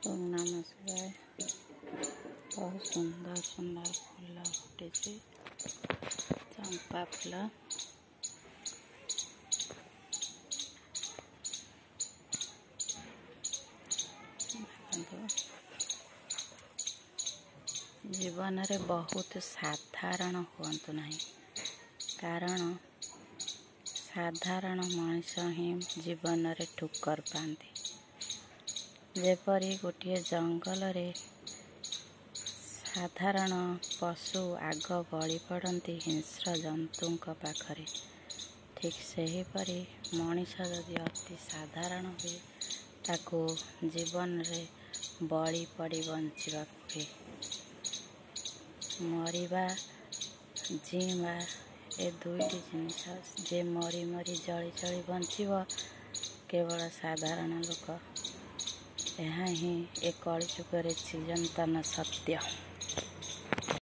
ओम नमः शिवाय। बहुत सुंदर सुंदर फूल फुटे चंपा फूल। जीवन रे बहुत साधारण हुअन्तु नहीं, कारण साधारण मनीष ही जीवन रे ठुकर पाती। जेपरी गोटे जंगल रे साधारण पशु आग बलि पड़ती हिंस्र जंतु पाखरे, ठीक सेहीपरि मनीष जदि अति साधारण हुए ताको जीवन रे बलि पड़ी बंचिबा हुए। मरिबा जीवा ए दुईटी जिनिस जे मरी मरी जली जली बंचिब केवल साधारण लोक। यह ही ए कलिजुगर चिरंतन सत्य।